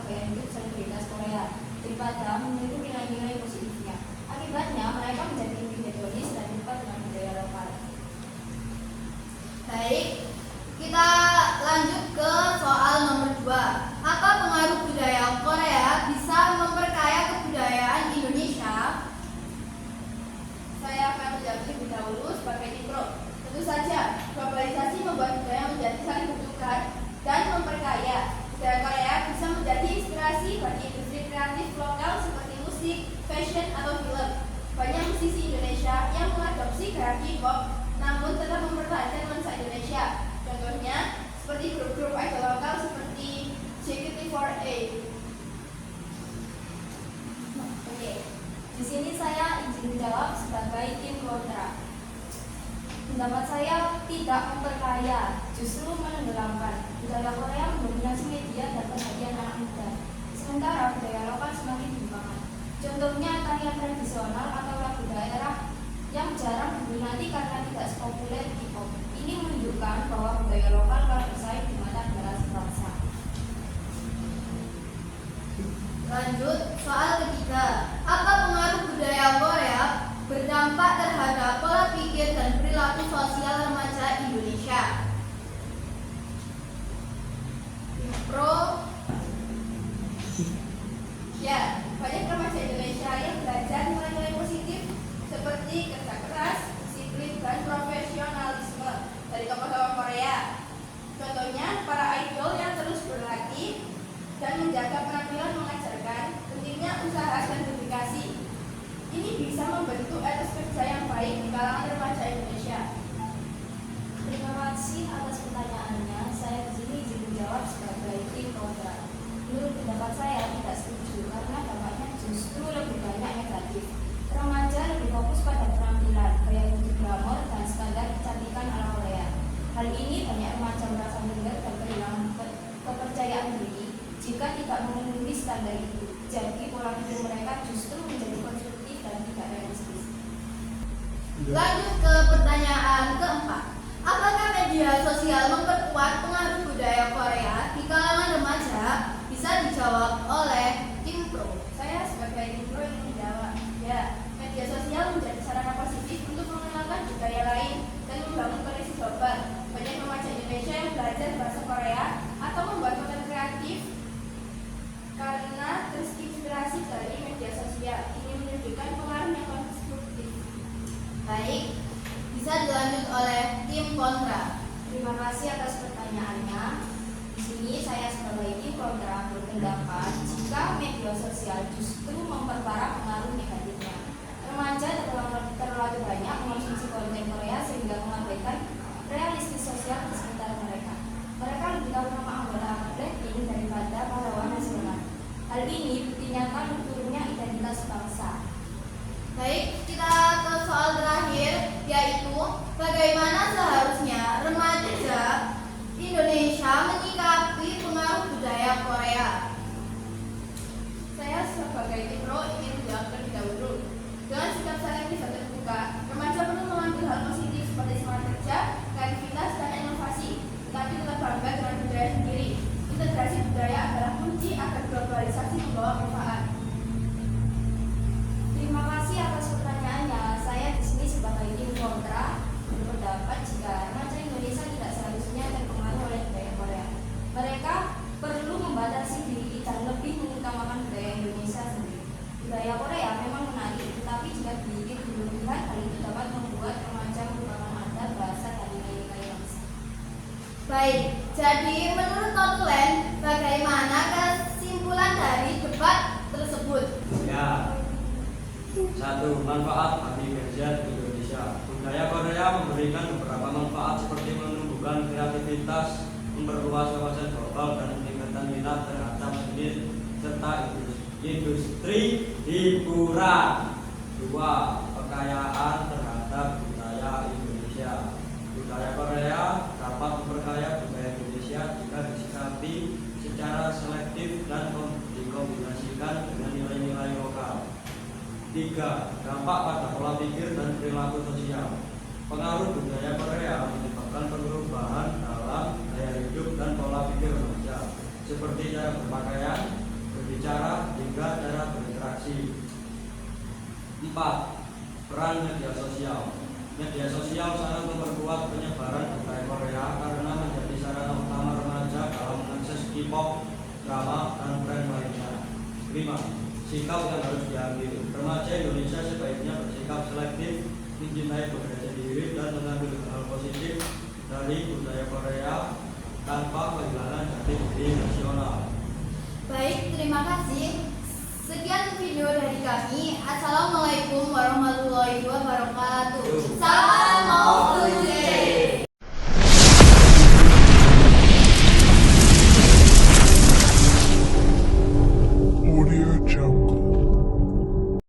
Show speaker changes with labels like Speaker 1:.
Speaker 1: gaya hidup selebritas Korea daripada meniru nilai-nilai positifnya. Akibatnya mereka menjadi individualis dan lupa dengan budaya lokal.
Speaker 2: Baik, kita lanjut ke soal nomor 2. Apa pengaruh budaya Korea bisa memperkaya kebudayaan Indonesia?
Speaker 3: Saya akan menjawab lebih dahulu sebagai intro. Tentu saja, globalisasi membuat budaya menjadi saling bertukar dan memperkaya. Budaya Korea bisa menjadi inspirasi bagi industri kreatif lokal seperti musik, fashion, atau film. Banyak musisi Indonesia yang mengadopsi gaya K-pop, namun tetap mempertahankan nuansa Indonesia. Contohnya, seperti grup-grup idol lokal seperti JKT48.
Speaker 1: Oke, di sini saya izin menjawab sebagai tim kontra. Pendapat saya tidak memperkaya, justru menenggelamkan. Budaya Korea mendominasi media dan perhatian anak muda, sementara budaya lokal semakin dikembangkan. Contohnya tarian tradisional atau lagu daerah yang jarang diminati karena tidak sepopuler K-pop. Ini menunjukkan bahwa budaya lokal kalah bersaing di mata generasi bangsa.
Speaker 2: Lanjut, soal ketiga. Apa pengaruh budaya Korea berdampak terhadap pola pikir dan perilaku sosial remaja Indonesia? Pro.
Speaker 3: Ya, banyak remaja Indonesia yang belajar nilai-nilai positif seperti kerja keras, disiplin, dan profesionalisme dari tokoh-tokoh Korea. Contohnya, para idol yang terus berlatih dan menjaga penampilan mengajarkan pentingnya usaha dan dedikasi. Ini bisa membentuk etos kerja yang baik di kalangan remaja Indonesia.
Speaker 1: Terima kasih atas pertanyaannya. Saya di sini izin menjawab sebagai tim kontra. Menurut pendapat saya tidak setuju karena dampaknya justru lebih banyak negatif. Remaja lebih fokus pada penampilan, gaya hidup glamor, dan standar kecantikan ala Korea. Hal ini banyak remaja merasa minder dan kehilangan kepercayaan diri jika tidak memenuhi standar itu. Jadi pola pikir mereka justru menjadi konstruktif dan tidak realistis.
Speaker 2: Lanjut ke pertanyaan keempat. Apakah media sosial memperkuat pengaruh budaya Korea di kalangan remaja? Bisa dijawab oleh tim pro.
Speaker 3: Saya sebagai tim pro ingin menjawab. Ya, media sosial menjadi sarana positif untuk mengenalkan budaya lain dan membangun koneksi global. Banyak remaja Indonesia yang belajar bahasa Korea atau membuat konten kreatif karena terinspirasi dari media sosial. Ini menunjukkan pengaruh yang konstruktif.
Speaker 2: Baik, bisa dilanjut oleh tim kontra.
Speaker 1: Terima kasih atas pertanyaannya. Di sini saya sebagai tim kontra berpendapat jika media sosial justru memperparah pengaruh negatifnya. Remaja terlalu banyak mengonsumsi konten Korea sehingga mengabaikan realistis sosial di sekitar mereka. Mereka lebih tahu nama anggota Blackpink daripada pahlawan nasional. Hal ini bukti nyata lunturnya identitas bangsa.
Speaker 2: Baik, kita ke soal terakhir, yaitu bagaimana seharusnya remaja Indonesia menyikapi pengaruh budaya Korea.
Speaker 3: Saya sebagai tim pro ingin menjawab terlebih dahulu. Dengan sikap selektif dan terbuka, remaja perlu mengambil hal positif seperti semangat kerja, kreativitas, dan inovasi, tetapi tetap bangga dengan budaya sendiri. Integrasi budaya adalah kunci agar globalisasi membawa manfaat.
Speaker 1: Terima kasih atas pertanyaannya. Saya di sini sebagai tim kontra berpendapat jika remaja Indonesia tidak seharusnya terpengaruh oleh budaya Korea. Mereka perlu membatasi diri dan lebih mengutamakan budaya Indonesia sendiri. Budaya Korea memang menarik, tetapi jika dibikin berlebihan, hal itu dapat membuat remaja melupakan adat, bahasa, dan nilai-nilai bangsa.
Speaker 2: Baik, jadi menurut Notulen, bagaimana kesimpulan dari debat tersebut?
Speaker 4: Ya, 1. Manfaat bagi kerja di Indonesia. Budaya Korea memberikan beberapa manfaat seperti menumbuhkan kreativitas, memperluas wawasan global, dan meningkatkan minat terhadap seni serta industri hiburan. 2. Kekayaan terhadap budaya Indonesia. Budaya Korea dapat memperkaya budaya Indonesia jika disikapi secara selektif dan dikombinasikan dengan nilai-nilai lokal. 3. Dampak pada pola pikir dan perilaku sosial. Pengaruh budaya Korea menyebabkan perubahan dalam gaya hidup dan pola pikir remaja, seperti cara berpakaian, 4. Peran media sosial. Media sosial sangat memperkuat penyebaran budaya Korea karena menjadi sarana utama remaja dalam mengakses K-pop, drama, dan brand lainnya. 5. Sikap yang harus diambil. Remaja Indonesia sebaiknya bersikap selektif, mencintai budaya sendiri, dan mengambil hal positif dari budaya Korea tanpa kehilangan jati diri nasional.
Speaker 2: Baik, terima kasih. Sekian video dari kami. Assalamualaikum warahmatullahi wabarakatuh. Salam